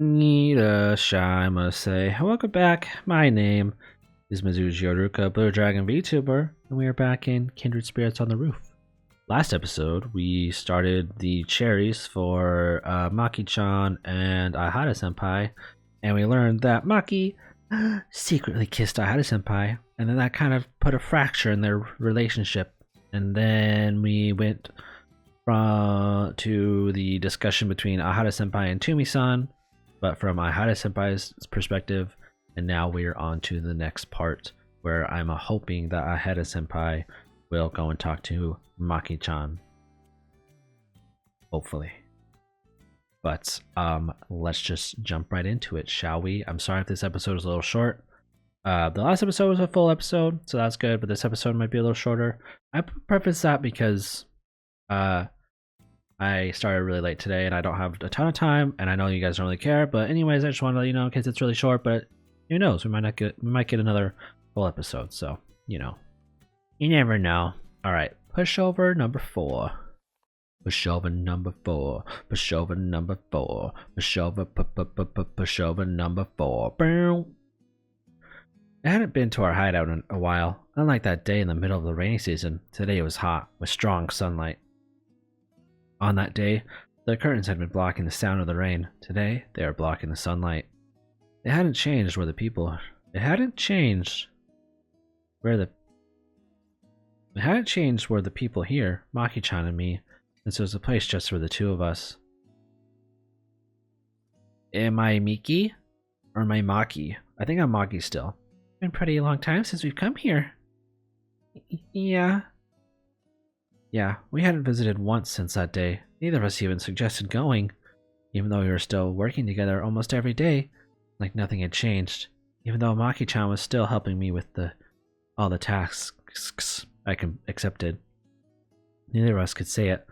Nirashaimase. Welcome back. My name is Mizuji Yoruka, Blue Dragon VTuber, and we are back in Kindred Spirits on the Roof. Last episode, we started the cherries for Maki-chan and Ahara Senpai, and we learned that Maki secretly kissed Ahara Senpai, and then that kind of put a fracture in their relationship. And then we went to the discussion between Ahara Senpai and Toomi-san, but from Ahara Senpai's perspective, and now we're on to the next part where I'm hoping that Ahara Senpai will go and talk to Maki-chan. Hopefully. But let's just jump right into it, shall we? I'm sorry if this episode is a little short. The last episode was a full episode, so that's good, but this episode might be a little shorter. I preface that because I started really late today and I don't have a ton of time, and I know you guys don't really care, but anyways, I just want to let you know in case it's really short, but who knows, we might get another full episode, so you never know. Alright, pushover number 4. Pushover number 4. Pushover number 4. Pushover number 4. I hadn't been to our hideout in a while. Unlike that day in the middle of the rainy season, today it was hot, with strong sunlight. On that day, the curtains had been blocking the sound of the rain. Today, they are blocking the sunlight. It hadn't changed where the people here, Maki-chan and me, since it was a place just for the two of us. Am I Miki? Or am I Maki? I think I'm Maki still. It's been a pretty long time since we've come here. Yeah. Yeah, we hadn't visited once since that day. Neither of us even suggested going, even though we were still working together almost every day, like nothing had changed. Even though Maki-chan was still helping me with all the tasks I accepted. Neither of us could say it,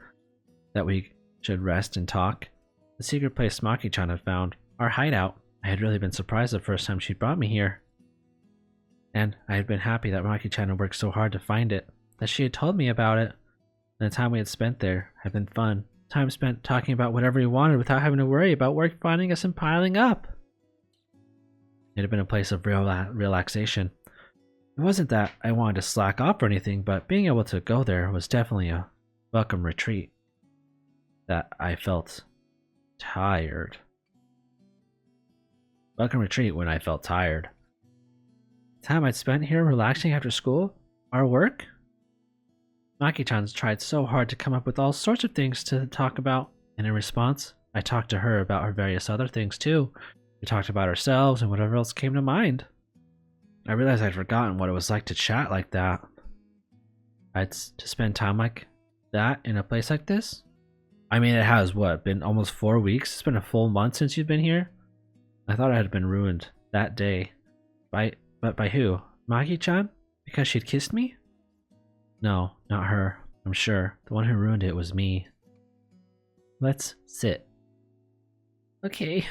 that we should rest and talk. The secret place Maki-chan had found, our hideout. I had really been surprised the first time she brought me here. And I had been happy that Maki-chan had worked so hard to find it, that she had told me about it. And the time we had spent there had been fun. Time spent talking about whatever we wanted without having to worry about work finding us and piling up. It had been a place of real relaxation. It wasn't that I wanted to slack off or anything, but being able to go there was definitely a welcome retreat. That I felt tired. Welcome retreat when I felt tired. The time I'd spent here relaxing after school, our work. Maki-chan's tried so hard to come up with all sorts of things to talk about, and in response, I talked to her about her various other things too. We talked about ourselves and whatever else came to mind. I realized I'd forgotten what it was like to chat like that. To spend time like that in a place like this? I mean, it has, been almost 4 weeks? It's been a full month since you've been here? I thought I had been ruined that day. But by who? Maki-chan? Because she'd kissed me? No, not her. I'm sure. The one who ruined it was me. Let's sit. Okay.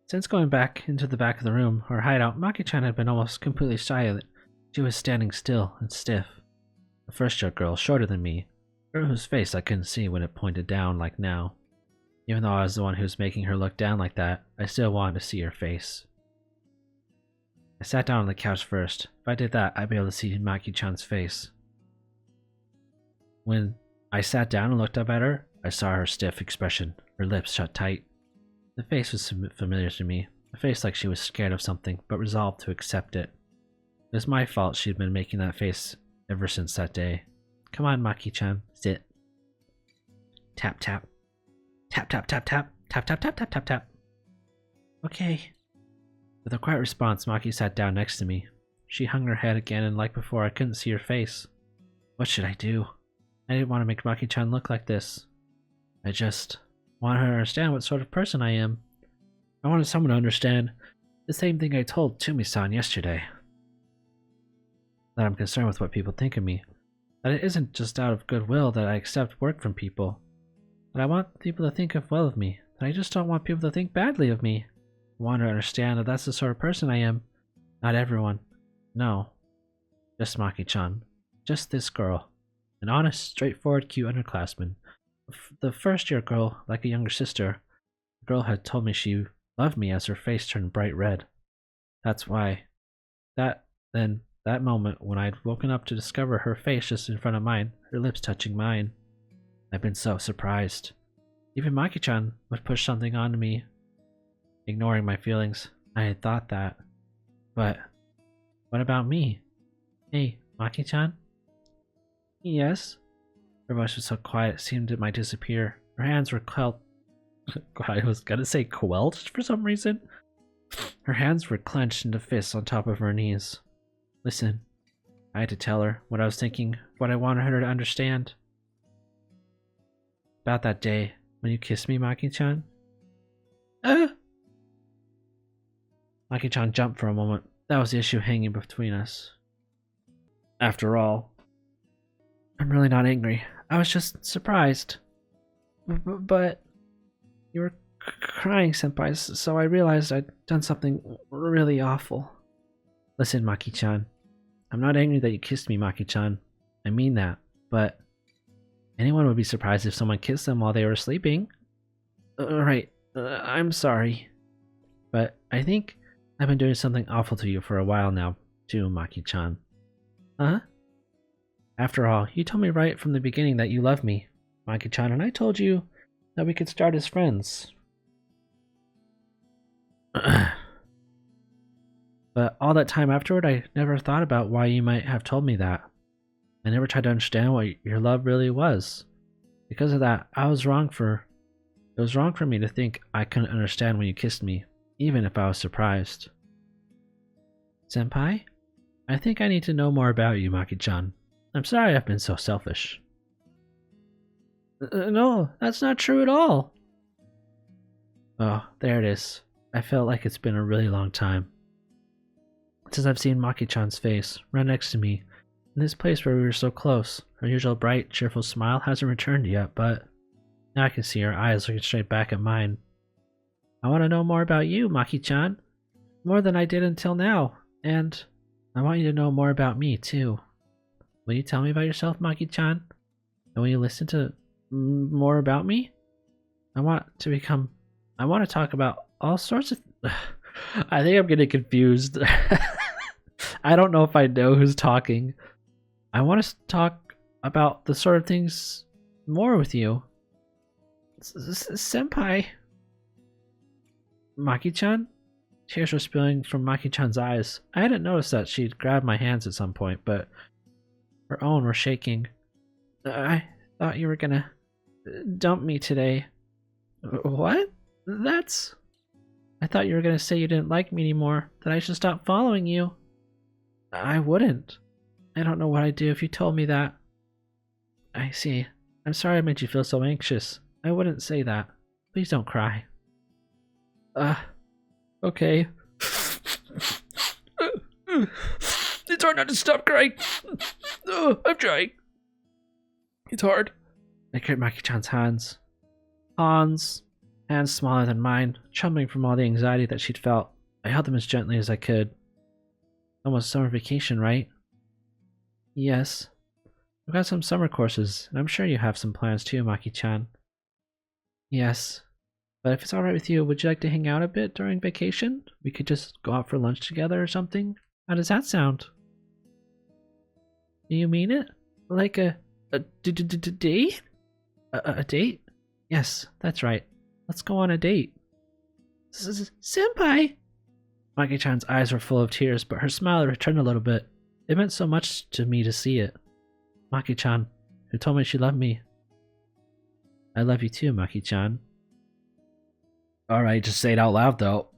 Since going back into the back of the room, our hideout, Maki-chan had been almost completely silent. She was standing still and stiff. The first girl, shorter than me, her whose face I couldn't see when it pointed down like now. Even though I was the one who was making her look down like that, I still wanted to see her face. I sat down on the couch first. If I did that, I'd be able to see Maki-chan's face. When I sat down and looked up at her, I saw her stiff expression, her lips shut tight. The face was familiar to me, a face like she was scared of something, but resolved to accept it. It was my fault she'd been making that face ever since that day. Come on, Maki-chan, sit. Tap, tap. Tap, tap, tap, tap. Tap, tap, tap, tap, tap, tap. Okay. With a quiet response, Maki sat down next to me. She hung her head again, and like before, I couldn't see her face. What should I do? I didn't want to make Maki-chan look like this. I just wanted her to understand what sort of person I am. I wanted someone to understand the same thing I told Toomi-san yesterday. That I'm concerned with what people think of me. That it isn't just out of goodwill that I accept work from people. That I want people to think well of me. That I just don't want people to think badly of me. I want her to understand that that's the sort of person I am. Not everyone. No. Just Maki-chan. Just this girl. An honest, straightforward, cute underclassman. The first year girl, like a younger sister. The girl had told me she loved me as her face turned bright red. That's why. That moment when I'd woken up to discover her face just in front of mine, her lips touching mine. I've been so surprised. Even Maki-chan would push something onto me, ignoring my feelings. I had thought that. But what about me? Hey, Maki-chan? Yes? Her voice was so quiet it seemed it might disappear. Her hands were I was gonna say quelched for some reason. Her hands were clenched into fists on top of her knees. Listen, I had to tell her what I was thinking, what I wanted her to understand. About that day when you kissed me, Maki-chan. Maki-chan jumped for a moment. That was the issue hanging between us. After all, I'm really not angry. I was just surprised. But you were crying, senpai, so I realized I'd done something really awful. Listen, Maki-chan. I'm not angry that you kissed me, Maki-chan. I mean that, but anyone would be surprised if someone kissed them while they were sleeping. Right, I'm sorry. But I think I've been doing something awful to you for a while now, too, Maki-chan. Huh? After all, you told me right from the beginning that you love me, Maki-chan, and I told you that we could start as friends. But all that time afterward, I never thought about why you might have told me that. I never tried to understand what your love really was. Because of that, it was wrong for me to think I couldn't understand when you kissed me, even if I was surprised. Senpai, I think I need to know more about you, Maki-chan. I'm sorry I've been so selfish. No, that's not true at all. Oh, there it is. I felt like it's been a really long time since I've seen Maki-chan's face, right next to me, in this place where we were so close. Her usual bright, cheerful smile hasn't returned yet, but now I can see her eyes looking straight back at mine. I want to know more about you, Maki-chan. More than I did until now, and I want you to know more about me, too. Will you tell me about yourself, Maki-chan? And will you listen to more about me? I want to talk about all sorts of... I think I'm getting confused. I don't know if I know who's talking. I want to talk about the sort of things more with you. Senpai. Maki-chan? Tears were spilling from Maki-chan's eyes. I hadn't noticed that she'd grabbed my hands at some point, but her own were shaking. I thought you were gonna dump me today. What? I thought you were gonna say you didn't like me anymore, that I should stop following you. I wouldn't. I don't know what I'd do if you told me that. I see. I'm sorry I made you feel so anxious. I wouldn't say that. Please don't cry. Okay. It's hard not to stop crying. I'm trying. It's hard. I gripped Maki-chan's hands. Hands smaller than mine, trembling from all the anxiety that she'd felt. I held them as gently as I could. Almost summer vacation, right? Yes. I've got some summer courses, and I'm sure you have some plans too, Maki-chan. Yes. But if it's alright with you, would you like to hang out a bit during vacation? We could just go out for lunch together or something? How does that sound? Do you mean it? Like a date? A date? Yes, that's right. Let's go on a date. Senpai! Maki-chan's eyes were full of tears, but her smile returned a little bit. It meant so much to me to see it. Maki-chan, who told me she loved me. I love you too, Maki-chan. Alright, just say it out loud though.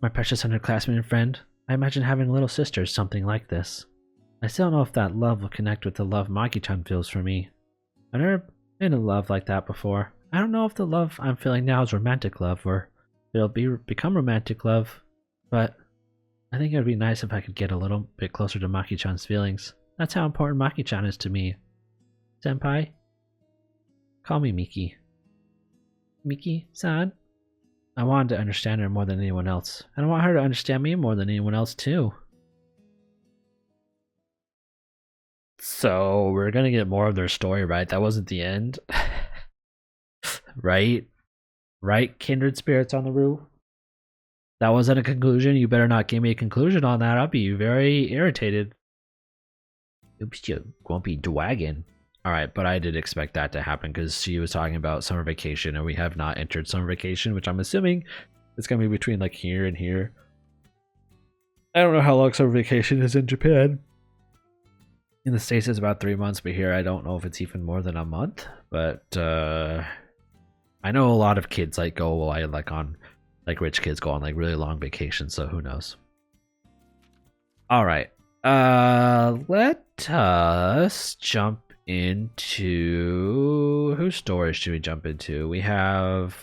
My precious underclassman and friend, I imagine having a little sister is something like this. I still don't know if that love will connect with the love Maki-chan feels for me. I've never been in love like that before. I don't know if the love I'm feeling now is romantic love or it'll become romantic love, but I think it would be nice if I could get a little bit closer to Maki-chan's feelings. That's how important Maki-chan is to me. Senpai? Call me Miki. Miki-san? I wanted to understand her more than anyone else, and I want her to understand me more than anyone else too. So we're gonna get more of their story, right? That wasn't the end. Right? Right, kindred spirits on the roof? That wasn't a conclusion. You better not give me a conclusion on that. I'll be very irritated. Oops, you grumpy dragon. Alright, but I did expect that to happen because she was talking about summer vacation and we have not entered summer vacation, which I'm assuming it's gonna be between like here and here. I don't know how long summer vacation is in Japan. In the States it's about 3 months, but here I don't know if it's even more than a month. But I know a lot of kids like go away like on like rich kids go on like really long vacations, so who knows. Alright. Let us jump into whose story should we jump into? We have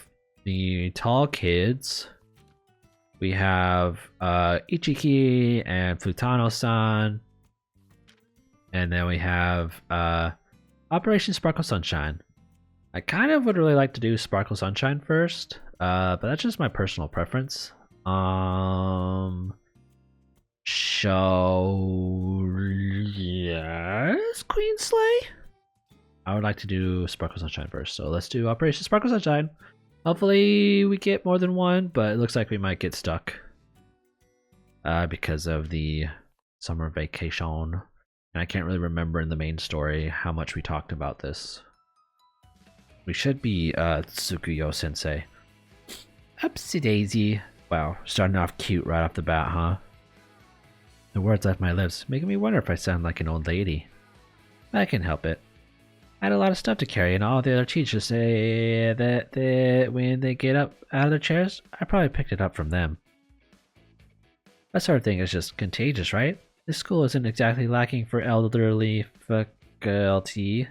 the tall kids. We have Ichiki and Futano-san. And then we have Operation Sparkle Sunshine. I kind of would really like to do Sparkle Sunshine first, but that's just my personal preference. Yes, Queen Slay? I would like to do Sparkle Sunshine first, so let's do Operation Sparkle Sunshine. Hopefully we get more than one, but it looks like we might get stuck because of the summer vacation. And I can't really remember in the main story how much we talked about this. We should be Tsukuyo Sensei. Upsy daisy. Wow, starting off cute right off the bat, huh? The words left my lips, making me wonder if I sound like an old lady. I can't help it. I had a lot of stuff to carry, and all the other teachers say that when they get up out of their chairs, I probably picked it up from them. That sort of thing is just contagious, right? This school isn't exactly lacking for elderly faculty.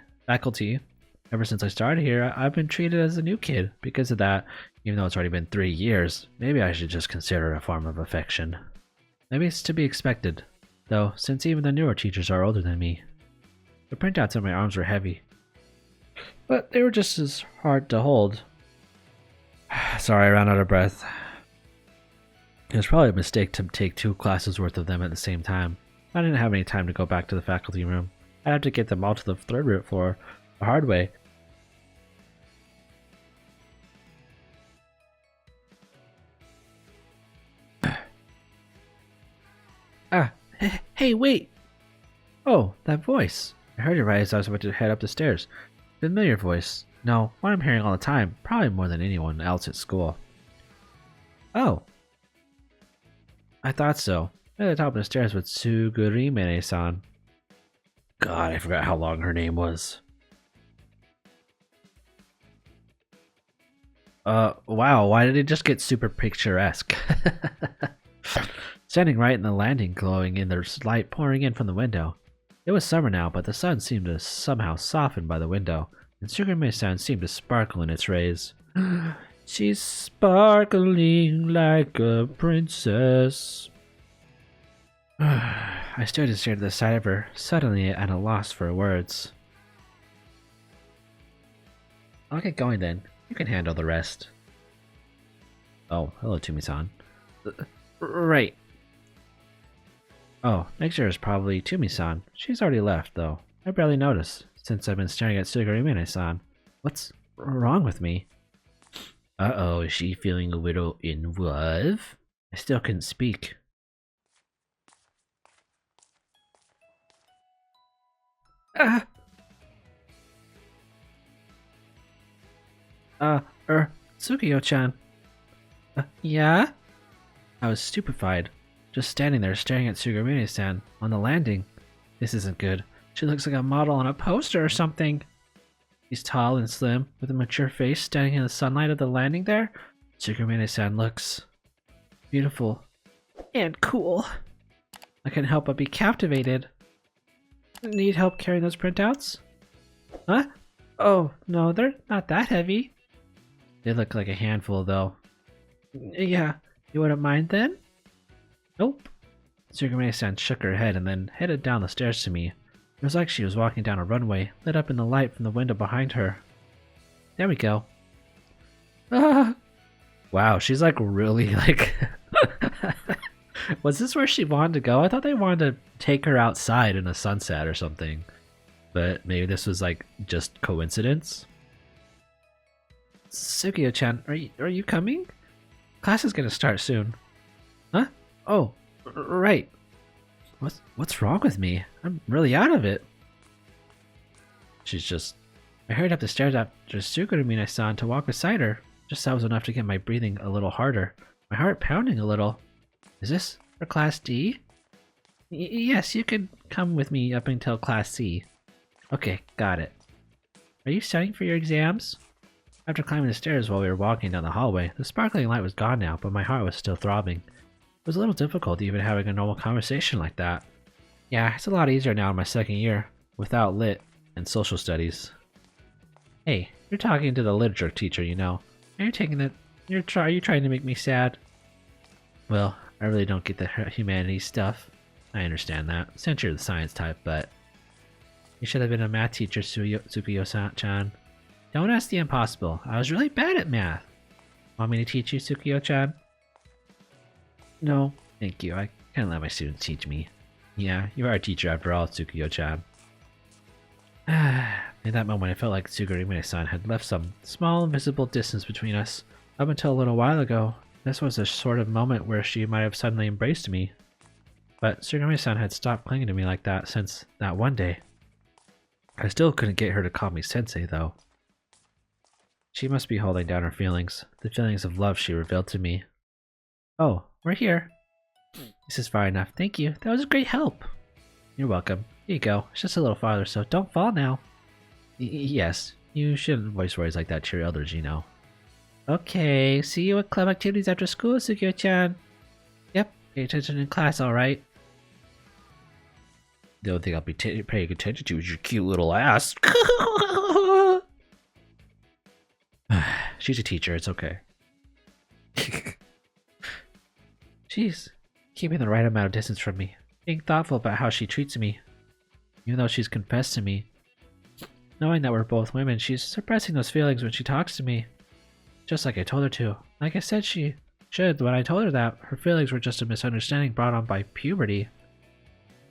Ever since I started here, I've been treated as a new kid. Because of that, even though it's already been 3 years, maybe I should just consider it a form of affection. Maybe it's to be expected, though, since even the newer teachers are older than me. The printouts on my arms were heavy, but they were just as hard to hold. Sorry, I ran out of breath. It was probably a mistake to take 2 classes worth of them at the same time. I didn't have any time to go back to the faculty room. I'd have to get them all to the 3rd floor the hard way. Hey, wait! Oh, that voice. I heard it right as I was about to head up the stairs. Familiar voice. No, one I'm hearing all the time. Probably more than anyone else at school. Oh. I thought so. At the top of the stairs with Sugurimene-san. God, I forgot how long her name was. Wow, why did it just get super picturesque? Standing right in the landing, glowing in the light pouring in from the window. It was summer now, but the sun seemed to somehow soften by the window, and Sugurimene-san seemed to sparkle in its rays. She's sparkling like a princess. I stood and stared at the sight of her, suddenly at a loss for words. I'll get going then. You can handle the rest. Oh, hello, Toomi-san. Right. Oh, next year is probably Toomi-san. She's already left, though. I barely noticed, since I've been staring at Sugurimene-san. What's wrong with me? Uh-oh, is she feeling a little in love? I still couldn't speak. Tsukuyo-chan. Yeah? I was stupefied, just standing there staring at Sugurimene-san on the landing. This isn't good. She looks like a model on a poster or something. She's tall and slim, with a mature face, standing in the sunlight of the landing there. Sugurimene-san looks beautiful and cool. I couldn't help but be captivated. Need help carrying those printouts? Huh? Oh, no, they're not that heavy. They look like a handful, though. Yeah, you wouldn't mind then? Nope. Sugurimene-san shook her head and then headed down the stairs to me. It was like she was walking down a runway, lit up in the light from the window behind her. There we go. Ah! Wow, she's like really like... Was this where she wanted to go? I thought they wanted to take her outside in a sunset or something. but maybe this was like just coincidence. Sukiyo-chan, are you coming? Class is gonna start soon. Huh? Oh, right. What's wrong with me? I'm really out of it. I hurried up the stairs after Sugurumi-san to walk beside her. Just that was enough to get my breathing a little harder. My heart pounding a little. Is this for Class D? Yes, you can come with me up until Class C. Okay, got it. Are you studying for your exams? After climbing the stairs while we were walking down the hallway, the sparkling light was gone now, but my heart was still throbbing. It was a little difficult even having a normal conversation like that. Yeah, it's a lot easier now in my second year, without lit and social studies. Hey, you're talking to the literature teacher, you know. Are you taking it? Are you trying to make me sad? Well, I really don't get the humanities stuff. I understand that, since you're the science type, but you should have been a math teacher, Tsukiyo-chan. Don't ask the impossible. I was really bad at math. Want me to teach you, Tsukiyo-chan? No, thank you. I can't let my students teach me. Yeah, you are a teacher after all, Tsukiyo-chan. In that moment, I felt like Sugurumi-san had left some small, invisible distance between us. Up until a little while ago, this was a sort of moment where she might have suddenly embraced me. But Sugurumi-san had stopped clinging to me like that since that one day. I still couldn't get her to call me sensei, though. She must be holding down her feelings, the feelings of love she revealed to me. Oh, we're here. This is far enough. Thank you. That was a great help. You're welcome. Here you go. It's just a little farther, so don't fall now. Yes, you shouldn't voice words like that to your elders, you know. Okay, see you at club activities after school, Sukiyo-chan. Yep, pay attention in class, alright. The only thing I'll be paying attention to is your cute little ass. She's a teacher, it's okay. She's keeping the right amount of distance from me, being thoughtful about how she treats me. Even though she's confessed to me, knowing that we're both women, she's suppressing those feelings when she talks to me. Just like I told her to. Like I said she should when I told her that her feelings were just a misunderstanding brought on by puberty.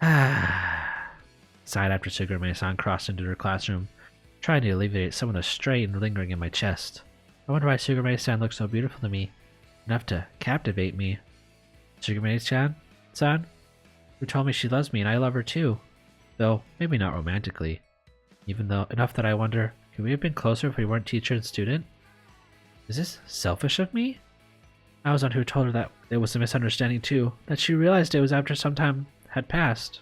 Sighed after Sugurumi-san crossed into her classroom, trying to alleviate some of the strain lingering in my chest. I wonder why Sugurumi-san looks so beautiful to me, enough to captivate me. Sugurumi-san? Who told me she loves me and I love her too. Though, maybe not romantically. Even though, enough that I wonder, could we have been closer if we weren't teacher and student? Is this selfish of me? I was the one who told her that it was a misunderstanding too, that she realized it was after some time had passed.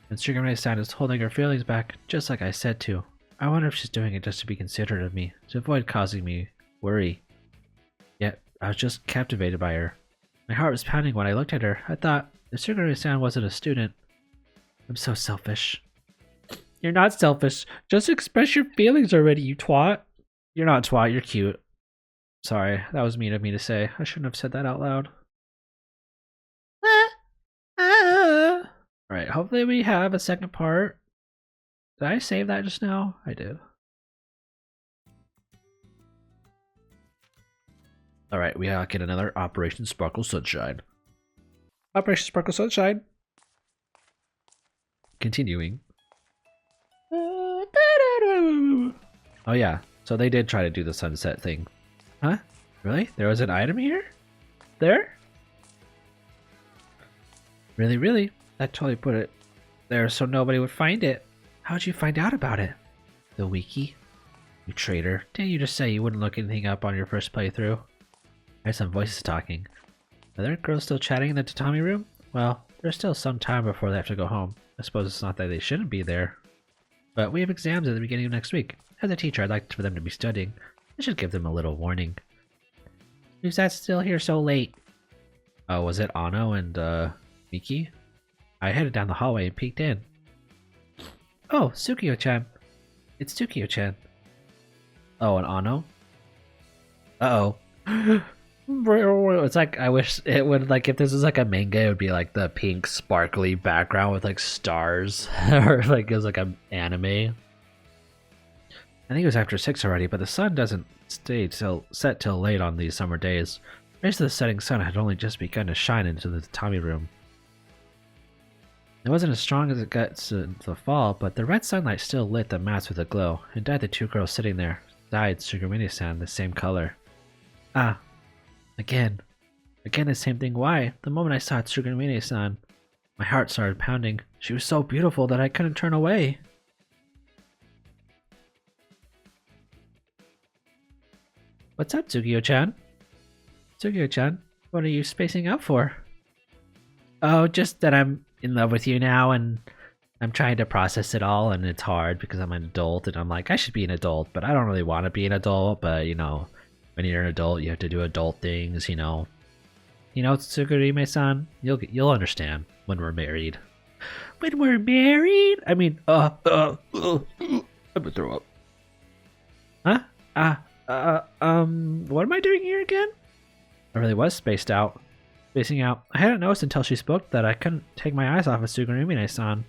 And Sugurumi-san is holding her feelings back, just like I said to. I wonder if she's doing it just to be considerate of me, to avoid causing me worry. Yet, I was just captivated by her. My heart was pounding when I looked at her. I thought, if Sugurumi-san wasn't a student, I'm so selfish. You're not selfish. Just express your feelings already, you twat. You're not twat, you're cute. Sorry, that was mean of me to say. I shouldn't have said that out loud. Alright, hopefully we have a second part. Did I save that just now? I did. Alright, we get another Operation Sparkle Sunshine. Operation Sparkle Sunshine. Continuing. Oh yeah, so they did try to do the sunset thing. Huh? Really? There was an item here? There? Really? That totally put it there so nobody would find it. How'd you find out about it? The wiki? You traitor. Didn't you just say you wouldn't look anything up on your first playthrough? There's some voices talking. Are there girls still chatting in the tatami room? Well, there's still some time before they have to go home. I suppose it's not that they shouldn't be there. But we have exams at the beginning of next week. As a teacher, I'd like for them to be studying. I should give them a little warning. Who's that still here so late? Oh, was it Ano and, Miki? I headed down the hallway and peeked in. Oh, Sukiyo-chan. It's Sukiyo-chan. Oh, and Ano? Uh-oh. It's like, I wish it would, like, if this was like a manga, it would be like the pink sparkly background with like stars. Or like it was like an anime. I think it was after 6 already, but the sun doesn't set till late on these summer days. The rays of the setting sun had only just begun to shine into the tatami room. It wasn't as strong as it got to the fall, but the red sunlight still lit the mats with a glow, and dyed the two girls sitting there, dyed Sugurumine-san the same color. Ah, again. Again the same thing. Why? The moment I saw Sugurumine-san, my heart started pounding. She was so beautiful that I couldn't turn away. What's up, Tsukiyo-chan? Tsukiyo-chan, what are you spacing out for? Oh, just that I'm in love with you now, and I'm trying to process it all, and it's hard because I'm an adult, and I'm like, I should be an adult, but I don't really want to be an adult, but, you know, when you're an adult, you have to do adult things, you know. You know, Tsukurime-san, you'll understand when we're married. When we're married? I mean, I'm gonna throw up. Huh? What am I doing here again? I really was spacing out. I hadn't noticed until she spoke that I couldn't take my eyes off of Sugurumine-san.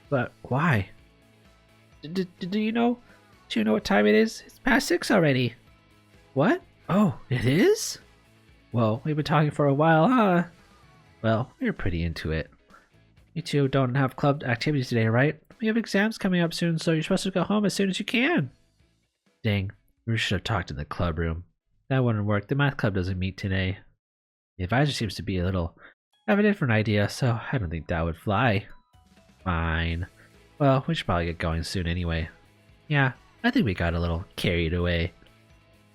But why? Do you know? Do you know what time it is? It's past 6 already. What? Oh, it is? Well, we've been talking for a while, huh? Well, you're pretty into it. You two don't have club activities today, right? We have exams coming up soon, so you're supposed to go home as soon as you can. Dang, we should have talked in the club room. That wouldn't work. The math club doesn't meet today. The advisor seems to be have a different idea, so I don't think that would fly. Fine. Well, we should probably get going soon anyway. Yeah, I think we got a little carried away.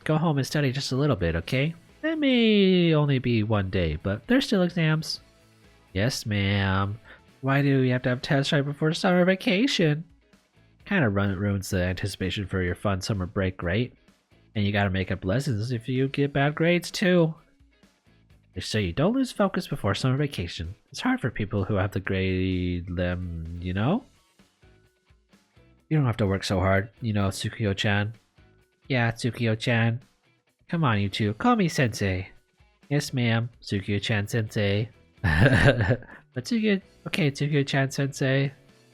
Go home and study just a little bit, okay? That may only be one day, but there's still exams. Yes, ma'am. Why do we have to have tests right before summer vacation? Kind of ruins the anticipation for your fun summer break, right? And you gotta make up lessons if you get bad grades too. So you don't lose focus before summer vacation. It's hard for people who have to grade them, you know? You don't have to work so hard, you know, Tsukiyo-chan. Yeah, Tsukiyo-chan. Come on, you two. Call me Sensei. Yes, ma'am. Tsukiyo-chan Sensei. But Tsukiyo-chan Sensei.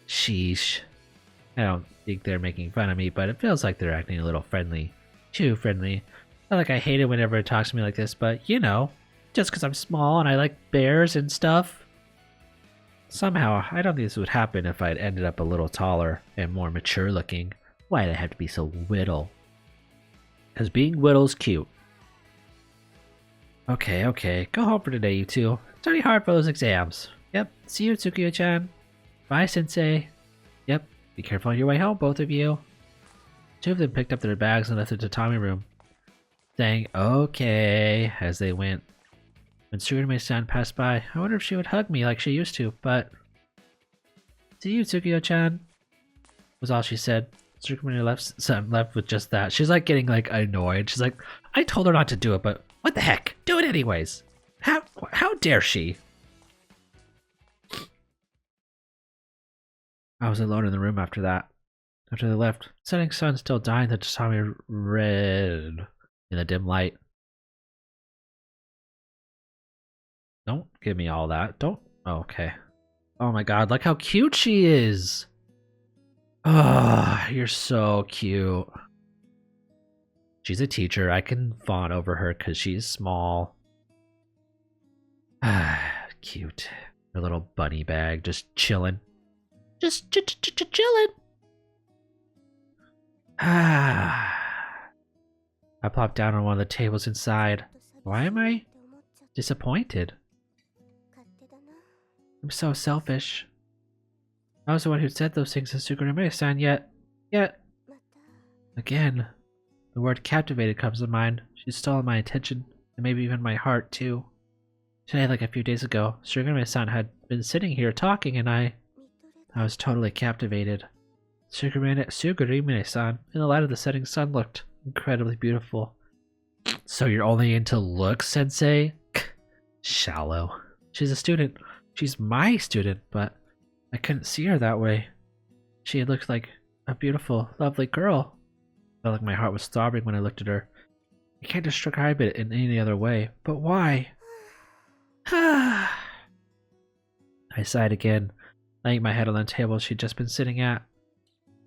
Sheesh. I don't think they're making fun of me, but it feels like they're acting a little friendly. Too friendly. Not like I hate it whenever it talks to me like this, but you know. Just because I'm small and I like bears and stuff. Somehow, I don't think this would happen if I'd ended up a little taller and more mature looking. Why'd I have to be so whittle? Because being whittle's cute. Okay. Go home for today, you two. Study hard for those exams. Yep. See you, Tsukiyo-chan. Bye, Sensei. Yep. Be careful on your way home, both of you. Two of them picked up their bags and left the tatami room, saying, okay, as they went. When Sugurumine-san passed by, I wonder if she would hug me like she used to, but... See you, Tsukiyo-chan, was all she said. Sugurumine-san left with just that. She's like getting like annoyed. She's like, I told her not to do it, but what the heck? Do it anyways. How dare she? I was alone in the room after that. After they left, the setting sun still dying the tatami red in the dim light. Don't give me all that. Don't. Oh, okay. Oh my god, look how cute she is. Oh, you're so cute. She's a teacher. I can fawn over her because she's small. Cute. Her little bunny bag just chilling. Just chilling. I plopped down on one of the tables inside. Why am I disappointed? I'm so selfish. I was the one who said those things to Sugurumine-san, yet... Again, the word captivated comes to mind. She's stolen my attention, and maybe even my heart, too. Today, like a few days ago, Sugurumine-san had been sitting here talking, and I was totally captivated. Sugurumine-san, in the light of the setting sun, looked incredibly beautiful. So you're only into looks, Sensei? Shallow. She's a student. She's my student, but I couldn't see her that way. She had looked like a beautiful, lovely girl. I felt like my heart was throbbing when I looked at her. I can't describe it in any other way, but why? I sighed again, laying my head on the table she'd just been sitting at.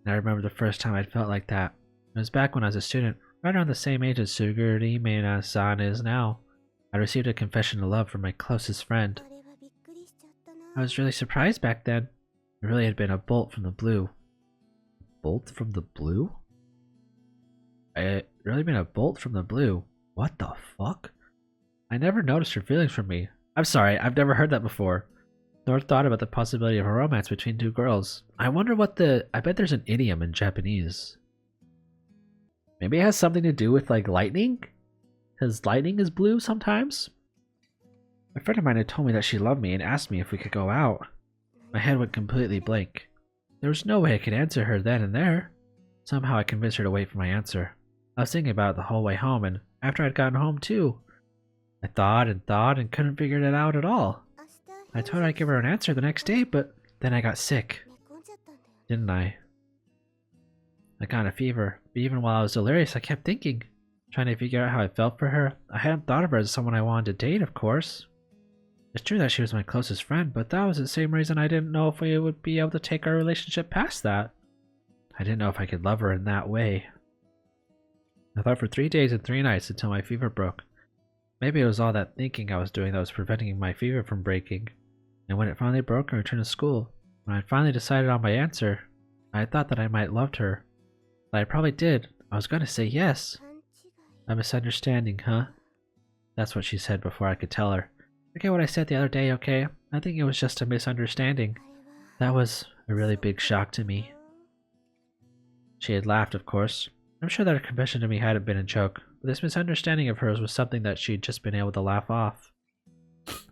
And I remember the first time I'd felt like that. It was back when I was a student, right around the same age as Sugurumine-san is now. I received a confession of love from my closest friend. I was really surprised back then. It really had been a bolt from the blue. Bolt from the blue? It really been a bolt from the blue. What the fuck? I never noticed her feelings for me. I'm sorry, I've never heard that before. Nor thought about the possibility of a romance between two girls. I wonder what I bet there's an idiom in Japanese. Maybe it has something to do with like lightning? Because lightning is blue sometimes? A friend of mine had told me that she loved me and asked me if we could go out. My head went completely blank. There was no way I could answer her then and there. Somehow I convinced her to wait for my answer. I was thinking about it the whole way home, and after I'd gotten home too. I thought and couldn't figure it out at all. I told her I'd give her an answer the next day, but then I got sick. Didn't I? I got a fever, but even while I was delirious I kept thinking, trying to figure out how I felt for her. I hadn't thought of her as someone I wanted to date, of course. It's true that she was my closest friend, but that was the same reason I didn't know if we would be able to take our relationship past that. I didn't know if I could love her in that way. I thought for 3 days and 3 nights until my fever broke. Maybe it was all that thinking I was doing that was preventing my fever from breaking. And when it finally broke, I returned to school. When I finally decided on my answer, I thought that I might loved her. But I probably did. I was going to say yes. A misunderstanding, huh? That's what she said before I could tell her. Forget what I said the other day, okay? I think it was just a misunderstanding. That was a really big shock to me. She had laughed, of course. I'm sure that her confession to me hadn't been a joke, but this misunderstanding of hers was something that she'd just been able to laugh off.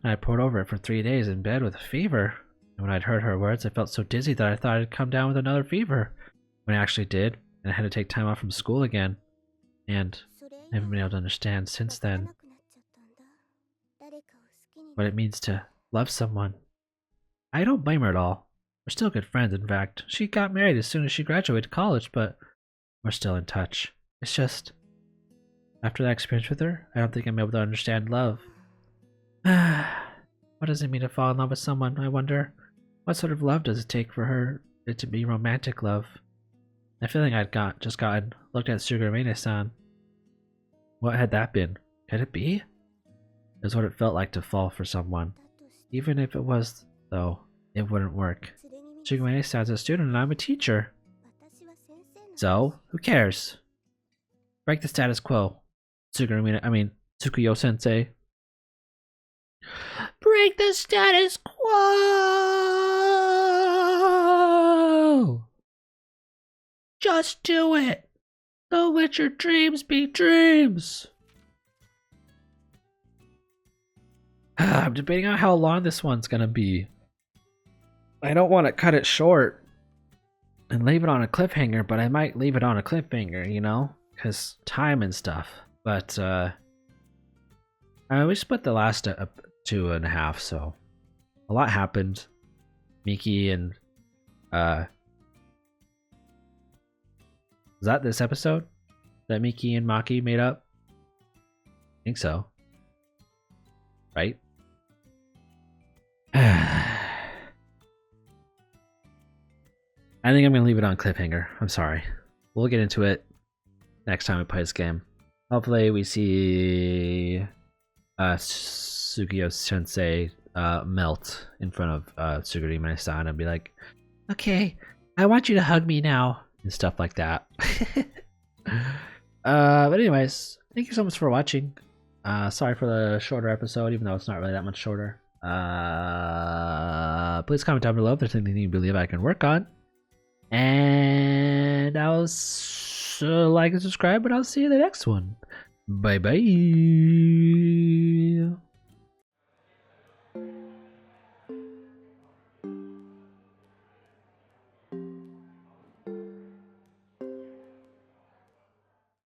I pored over it for 3 days in bed with a fever, and when I'd heard her words I felt so dizzy that I thought I'd come down with another fever. When I actually did, and I had to take time off from school again, and I haven't been able to understand since then what it means to love someone. I don't blame her at all. We're still good friends, in fact. She got married as soon as she graduated college, but we're still in touch. It's just, after that experience with her, I don't think I'm able to understand love. What does it mean to fall in love with someone, I wonder? What sort of love does it take for it to be romantic love? The feeling I'd just gotten looked at Sugarmane-san. What had that been? Could it be? It was what it felt like to fall for someone. Even if it was, though, it wouldn't work. Sugarmane-san's a student and I'm a teacher. So, who cares? Break the status quo. Tsukuyo-sensei. Break the status quo! Just do it! Don't let your dreams be dreams! I'm debating on how long this one's gonna be. I don't want to cut it short and leave it on a cliffhanger, but I might leave it on a cliffhanger, you know? Because time and stuff. But, we split the last 2.5, so a lot happened. Miki and, was that this episode that Miki and Maki made up? I think so. Right? I think I'm going to leave it on cliffhanger. I'm sorry. We'll get into it next time we play this game. Hopefully we see Sukuyo-sensei melt in front of Sugarime-san and be like, okay, I want you to hug me now, and stuff like that. But anyways, thank you so much for watching. Sorry for the shorter episode, even though it's not really that much shorter. Please comment down below if there's anything you believe I can work on. And I'll like and subscribe, but I'll see you in the next one. Bye bye.